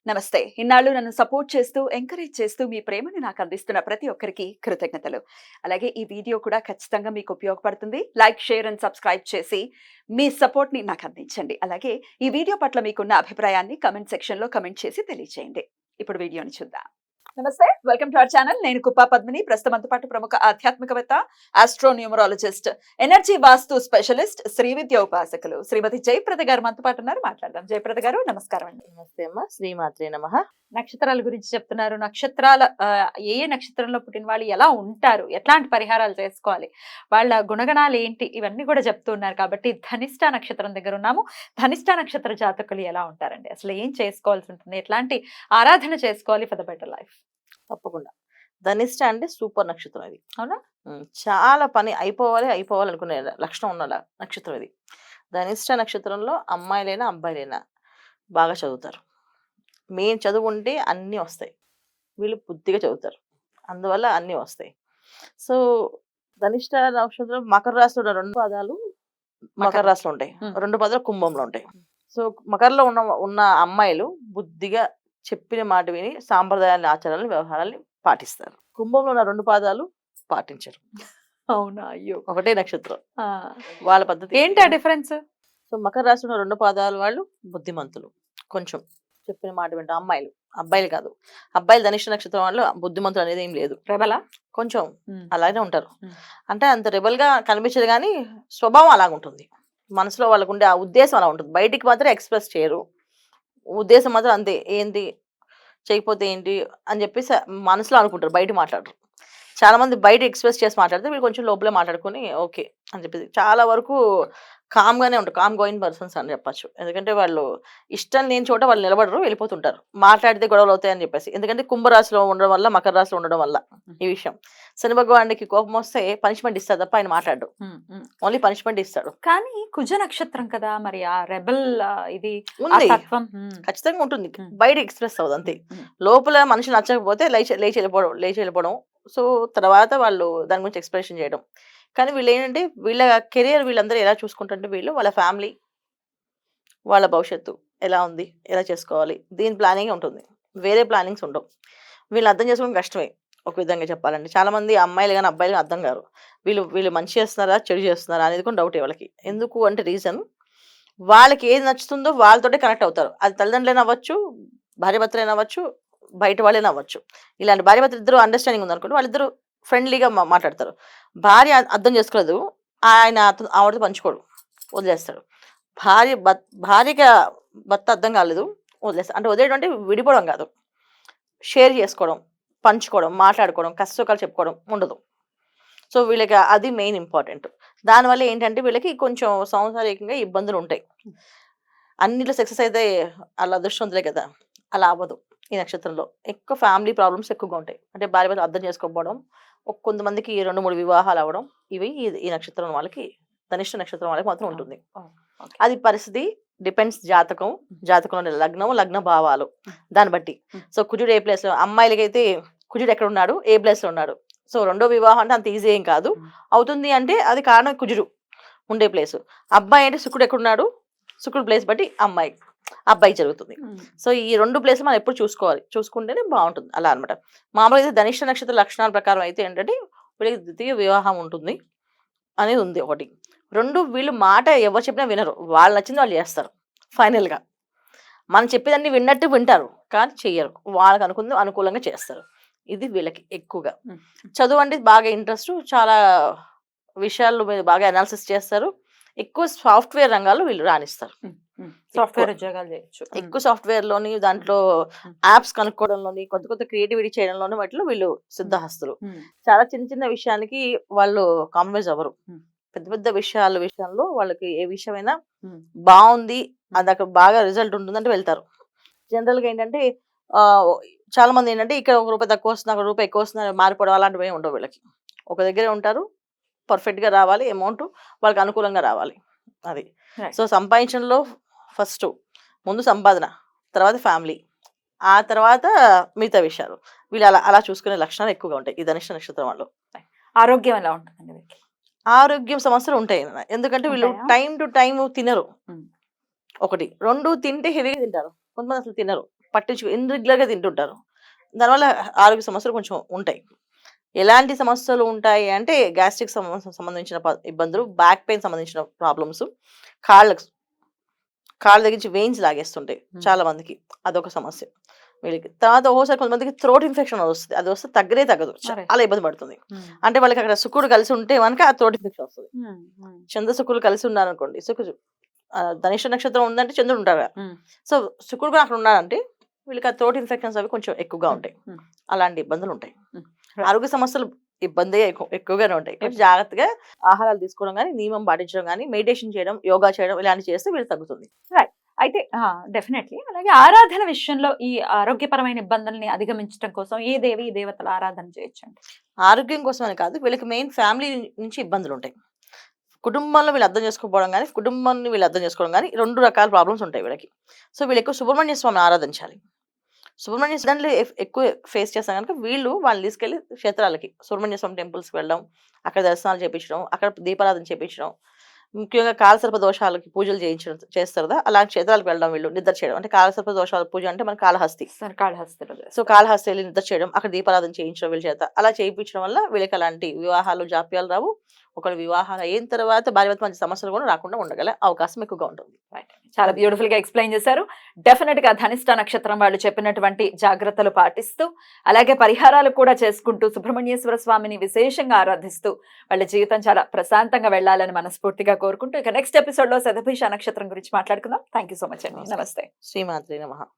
నమస్తే. ఇన్నాళ్ళు నన్ను సపోర్ట్ చేస్తూ, ఎంకరేజ్ చేస్తూ మీ ప్రేమని నాకు అందిస్తున్న ప్రతి ఒక్కరికి కృతజ్ఞతలు. అలాగే ఈ వీడియో కూడా ఖచ్చితంగా మీకు ఉపయోగపడుతుంది. లైక్, షేర్ అండ్ సబ్స్క్రైబ్ చేసి మీ సపోర్ట్‌ని నాకు అందించండి. అలాగే ఈ వీడియో పట్ల మీకున్న అభిప్రాయాన్ని కామెంట్ సెక్షన్‌లో కామెంట్ చేసి తెలియజేయండి. ఇప్పుడు వీడియోని చూద్దాం. నమస్తే. Welcome to our channel. నేను కుప్పా పద్మిని. ప్రస్తుతం మనతో పాటు ప్రముఖ ఆధ్యాత్మికవేత్త, ఆస్ట్రోన్యూమరాలజిస్ట్, ఎనర్జీ వాస్తు స్పెషలిస్ట్, శ్రీ విద్య ఉపాసకులు శ్రీమతి జయప్రద గారు మనతో పాటు ఉన్నారు. మాట్లాడదాం. జయప్రద గారు నమస్కారం అండి. నమస్తే అమ్మ, శ్రీమాత్రే నమః. నక్షత్రాల గురించి చెప్తున్నారు. నక్షత్రాల ఏ ఏ నక్షత్రంలో పుట్టిన వాళ్ళు ఎలా ఉంటారు, ఎట్లాంటి పరిహారాలు చేసుకోవాలి, వాళ్ళ గుణగణాలు ఏంటి, ఇవన్నీ కూడా చెప్తూ ఉన్నారు. కాబట్టి ధనిష్ట నక్షత్రం దగ్గర ఉన్నాము. ధనిష్ట నక్షత్ర జాతకులు ఎలా ఉంటారండి, అసలు ఏం చేసుకోవాల్సి ఉంటుంది, ఎట్లాంటి ఆరాధన చేసుకోవాలి ఫర్ ద బెటర్ లైఫ్? తప్పకుండా. ధనిష్ట అంటే సూపర్ నక్షత్రం ఇది. అవునా? చాలా పని అయిపోవాలి అయిపోవాలి అనుకునే లక్షణం ఉన్న నక్షత్రం ఇది. ధనిష్ట నక్షత్రంలో అమ్మాయిలైనా అబ్బాయిలైనా బాగా చదువుతారు. మెయిన్ చదువు ఉంటే అన్నీ వస్తాయి. వీళ్ళు బుద్ధిగా చదువుతారు, అందువల్ల అన్నీ వస్తాయి. సో ధనిష్ట నక్షత్రం మకర రాశిలో ఉన్న 2 పాదాలు మకర రాశిలో ఉంటాయి, 2 పాదాలు కుంభంలో ఉంటాయి. సో మకరలో ఉన్న అమ్మాయిలు బుద్ధిగా చెప్పిన మాట విని సాంప్రదాయాన్ని, ఆచారాలను, వ్యవహారాన్ని పాటిస్తారు. కుంభంలో ఉన్న 2 పాదాలు పాటించరు. అవునా? అయ్యో. ఒకటే నక్షత్రం, వాళ్ళ పద్ధతి ఏంటి ఆ డిఫరెన్స్? సో మకర రాశిలో ఉన్న 2 పాదాలు వాళ్ళు బుద్ధిమంతులు, కొంచెం చెప్పిన మాట వింటారు. అమ్మాయిలు, అబ్బాయిలు కాదు. అబ్బాయిలు ధనిష్ట నక్షత్రం వాళ్ళు బుద్ధిమంతులు అనేది ఏం లేదు. రెబలా? కొంచెం అలాగే ఉంటారు. అంటే అంత రెబల్ గా కనిపించదు కానీ స్వభావం అలాగుంటుంది. మనసులో వాళ్ళకు ఉండే ఆ ఉద్దేశం అలా ఉంటుంది. బయటికి మాత్రం ఎక్స్ప్రెస్ చేయరు, ఉద్దేశం మాత్రం అంతే. ఏంటి చేయకపోతే ఏంటి అని చెప్పేసి మనసులో అనుకుంటారు, బయట మాట్లాడరు. చాలా మంది బయట ఎక్స్ప్రెస్ చేసి మాట్లాడితే వీళ్ళు కొంచెం లోపలే మాట్లాడుకుని ఓకే అని చెప్పేసి చాలా వరకు కామ్ గానే ఉంటారు. కామ్ గోయింగ్ పర్సన్స్ అని చెప్పచ్చు. ఎందుకంటే వాళ్ళు ఇష్టం లేని చోట వాళ్ళు నిలబడరు, వెళ్ళిపోతుంటారు. మాట్లాడితే గొడవలు అవుతాయని చెప్పేసి. ఎందుకంటే కుంభరాశిలో ఉండడం వల్ల, మకర రాశిలో ఉండడం వల్ల ఈ విషయం. శని భగవానుడికి కోపం వస్తే పనిష్మెంట్ ఇస్తాడు తప్ప ఆయన మాట్లాడు, ఓన్లీ పనిష్మెంట్ ఇస్తాడు. కానీ కుజ నక్షత్రం కదా, మరి ఆ రెబల్ ఇది ఉంది, తత్వం ఖచ్చితంగా ఉంటుంది. బయట ఎక్స్ప్రెస్ అవ్వదు అంతే. లోపల మనిషి నచ్చకపోతే లేచి వెళ్ళిపోవడం. సో తర్వాత వాళ్ళు దాని గురించి ఎక్స్ప్రెషన్ చేయడం. కానీ వీళ్ళు ఏంటంటే వీళ్ళ కెరియర్ వీళ్ళందరూ ఎలా చూసుకుంటుంటే వీళ్ళు వాళ్ళ ఫ్యామిలీ, వాళ్ళ భవిష్యత్తు ఎలా ఉంది, ఎలా చేసుకోవాలి, దీని ప్లానింగ్ ఉంటుంది. వేరే ప్లానింగ్స్ ఉండవు. వీళ్ళు అర్థం చేసుకోవడం కష్టమే ఒక విధంగా చెప్పాలంటే. చాలా మంది అమ్మాయిలు కానీ అబ్బాయిలు కానీ అర్థం కారు. వీళ్ళు మంచి చేస్తున్నారా చెడు చేస్తున్నారా అనేది కూడా డౌట్ వాళ్ళకి. ఎందుకు అంటే రీజన్ వాళ్ళకి ఏది నచ్చుతుందో వాళ్ళతోటే కనెక్ట్ అవుతారు. అది తల్లిదండ్రులైనా అవ్వచ్చు, భార్యాభర్తలైనా అవ్వచ్చు, బయట వాళ్ళైనా అవ్వచ్చు. ఇలాంటి భార్యాభర్త ఇద్దరు అండర్స్టాండింగ్ ఉందనుకోండి, వాళ్ళిద్దరు ఫ్రెండ్లీగా మాట్లాడతారు. భార్య అర్థం చేసుకోలేదు, ఆయన ఆవిడతో పంచుకోడు, వదిలేస్తాడు. భార్యకి భర్త అర్థం కాలేదు, వదిలేస్తాడు. అంటే వదిలేయడం అంటే విడిపోవడం కాదు, షేర్ చేసుకోవడం, పంచుకోవడం, మాట్లాడుకోవడం, కష్టసుఖాలు చెప్పుకోవడం ఉండదు. సో వీళ్ళకి అది మెయిన్ ఇంపార్టెంట్. దానివల్ల ఏంటంటే వీళ్ళకి కొంచెం సాంసారికంగా ఇబ్బందులు ఉంటాయి. అన్నిట్లో సక్సెస్ అయితే అలా అదృష్టవంతులే కదా, అలా అవ్వదు. ఈ నక్షత్రంలో ఎక్కువ ఫ్యామిలీ ప్రాబ్లమ్స్ ఎక్కువగా ఉంటాయి. అంటే భార్య భర్త అర్థం చేసుకోకపోవడం, కొంతమందికి 2-3 వివాహాలు అవ్వడం, ఇవి ఈ నక్షత్రం వాళ్ళకి, ధనిష్ట నక్షత్రం వాళ్ళకి మాత్రం ఉంటుంది. అది పరిస్థితి డిపెండ్స్, జాతకంలో లగ్న భావాలు దాన్ని బట్టి. సో కుజుడు ఏ ప్లేస్ లో, అమ్మాయిలకైతే కుజుడు ఎక్కడ ఉన్నాడు, ఏ ప్లేస్ లో ఉన్నాడు. సో 2వ వివాహం అంటే అంత ఈజీ ఏం కాదు. అవుతుంది అంటే అది కారణం కుజుడు ఉండే ప్లేస్. అబ్బాయి అంటే శుక్రుడు ఎక్కడున్నాడు, శుక్రుడు ప్లేస్ బట్టి అబ్బాయి జరుగుతుంది. సో ఈ 2 ప్లేస్ మనం ఎప్పుడు చూసుకుంటేనే బాగుంటుంది అలా అనమాట. మామూలుగా అయితే ధనిష్ట నక్షత్ర లక్షణాల ప్రకారం అయితే ఏంటంటే వీళ్ళకి ద్వితీయ వివాహం ఉంటుంది అనేది ఉంది ఒకటి. 2 వీళ్ళు మాట ఎవరు చెప్పినా వినరు, వాళ్ళు నచ్చింది వాళ్ళు చేస్తారు. ఫైనల్గా మనం చెప్పేదాన్ని విన్నట్టు వింటారు కానీ చెయ్యరు, వాళ్ళకి అనుకూలంగా చేస్తారు. ఇది వీళ్ళకి ఎక్కువగా. చదువు అంటే బాగా ఇంట్రెస్ట్, చాలా విషయాలు మీద బాగా అనాలిసిస్ చేస్తారు. ఎక్కువ సాఫ్ట్వేర్ రంగాల్లో వీళ్ళు రాణిస్తారు. సాఫ్ట్వేర్ ఉద్యోగాలు చేయొచ్చు. ఎక్కువ సాఫ్ట్వేర్ లోని, దాంట్లో యాప్స్ కనుక్కోవడంలోని, కొత్త క్రియేటివిటీ చేయడంలోని వాటిలో వీళ్ళు సిద్ధహస్తులు. చాలా చిన్న విషయానికి వాళ్ళు కాంప్రమైజ్ అవ్వరు. పెద్ద విషయంలో వాళ్ళకి ఏ విషయమైనా బాగుంది, అది అక్కడ బాగా రిజల్ట్ ఉంటుందంటే వెళ్తారు. జనరల్ గా ఏంటంటే చాలా మంది ఏంటంటే ఇక్కడ ₹1 తక్కువ వస్తుంది, అక్కడ ₹1 ఎక్కువ వస్తుంది, మారిపోవడం అలాంటివి ఏమి ఉండవు వీళ్ళకి. ఒక దగ్గరే ఉంటారు, పర్ఫెక్ట్ గా రావాలి, అమౌంట్ వాళ్ళకి అనుకూలంగా రావాలి. అది సో సంపాదించడంలో ఫస్ట్ ముందు సంపాదన, తర్వాత ఫ్యామిలీ, ఆ తర్వాత మిగతా విషయాలు. వీళ్ళు అలా చూసుకునే లక్షణాలు ఎక్కువగా ఉంటాయి ఈ ధనిష్ట నక్షత్రం వాళ్ళు. ఆరోగ్యం ఎలా ఉంటుంది? ఆరోగ్యం సమస్యలు ఉంటాయి, ఎందుకంటే వీళ్ళు టైం టు టైం తినరు. 1, 2 తింటే హెవీగా తింటారు, కొంతమంది అసలు తినరు. ఇన్రెగ్యులర్గా తింటుంటారు. దానివల్ల ఆరోగ్య సమస్యలు కొంచెం ఉంటాయి. ఎలాంటి సమస్యలు ఉంటాయి అంటే గ్యాస్ట్రిక్ సంబంధించిన ఇబ్బందులు, బ్యాక్ పెయిన్ సంబంధించిన ప్రాబ్లమ్స్, కాళ్ళకు కాళ్ళ దగ్గర నుంచి వెయిన్స్ లాగేస్తుంటాయి చాలా మందికి, అదొక సమస్య వీళ్ళకి. తర్వాత ఒక్కోసారి కొంతమందికి థ్రోట్ ఇన్ఫెక్షన్ వస్తుంది, అది వస్తే తగ్గదు, చాలా ఇబ్బంది పడుతుంది. అంటే వాళ్ళకి అక్కడ శుక్రుడు కలిసి ఉంటే కనుక ఆ థ్రోట్ ఇన్ఫెక్షన్ వస్తుంది. చంద్ర శుక్రుడు కలిసి ఉన్నారనుకోండి, ధనిష్ట నక్షత్రం ఉందంటే చంద్రుడు ఉంటారు కదా, సో శుక్రుడు కూడా అక్కడ ఉన్నారంటే వీళ్ళకి ఆ థ్రోట్ ఇన్ఫెక్షన్స్ అవి కొంచెం ఎక్కువగా ఉంటాయి. అలాంటి ఇబ్బందులు ఉంటాయి. ఆరోగ్య సమస్యలు ఇబ్బంది ఎక్కువగానే ఉంటాయి. కొంచెం జాగ్రత్తగా ఆహారాలు తీసుకోవడం కానీ, నియమం పాటించడం కానీ, మెడిటేషన్ చేయడం, యోగా చేయడం ఇలాంటివి చేస్తే వీళ్ళు తగ్గుతుంది. అయితే డెఫినెట్లీ అలాగే ఆరాధన విషయంలో ఈ ఆరోగ్యపరమైన ఇబ్బందుల్ని అధిగమించడం కోసం ఏ దేవి దేవతల ఆరాధన చేయొచ్చండి? ఆరోగ్యం కోసం అని కాదు, వీళ్ళకి మెయిన్ ఫ్యామిలీ నుంచి ఇబ్బందులు ఉంటాయి. కుటుంబంలో వీళ్ళు అర్థం చేసుకోవడం కానీ, కుటుంబాన్ని వీళ్ళు అర్థం చేసుకోవడం కానీ, 2 రకాల ప్రాబ్లమ్స్ ఉంటాయి వీళ్ళకి. సో వీళ్ళు ఎక్కువ సుబ్రహ్మణ్య స్వామిని ఆరాధించాలి. సుబ్రహ్మణ్య స్వామిని ఎక్కువ ఫేస్ చేస్తాం కనుక వాళ్ళని తీసుకెళ్లి క్షేత్రాలకి, సుబ్రహ్మణ్య స్వామి టెంపుల్స్కి వెళ్ళడం, అక్కడ దర్శనాలు చేయించడం, అక్కడ దీపారాధన చేయించడం, ముఖ్యంగా కాలసర్ప దోషాలకి పూజలు చేస్తారు కదా, అలాంటి క్షేత్రాలకు వెళ్ళడం, వీళ్ళు నిద్ర చేయడం. అంటే కాలసర్ప దోషాల పూజ అంటే మన కాళహస్తి, సో కాళహస్తి వెళ్ళి నిద్ర చేయడం, అక్కడ దీపారాధన చేయించడం వీళ్ళ చేత. అలా చేయించడం వల్ల వీళ్ళకి అలాంటి వివాహాలు జాప్యాలు రావు. ఒకవేళ వివాహాలు అయిన తర్వాత భార్యాభర్త మధ్య సమస్యలు కూడా రాకుండా ఉండగల అవకాశం ఎక్కువగా ఉంటుంది. చాలా బ్యూటిఫుల్ గా ఎక్స్ప్లెయిన్ చేశారు. డెఫినెట్ గా ధనిష్ట నక్షత్రం వాళ్ళు చెప్పినటువంటి జాగ్రత్తలు పాటిస్తూ, అలాగే పరిహారాలు కూడా చేసుకుంటూ, సుబ్రహ్మణ్యేశ్వర స్వామిని విశేషంగా ఆరాధిస్తూ వాళ్ళ జీవితం చాలా ప్రశాంతంగా వెళ్ళాలని మనస్ఫూర్తిగా కోరుకుంటూ, ఇక నెక్స్ట్ ఎపిసోడ్ లో శతభిష నక్షత్రం గురించి మాట్లాడుకుందాం. థ్యాంక్ యూ సో మచ్ అండి. నమస్తే. శ్రీమాత్రే నమః.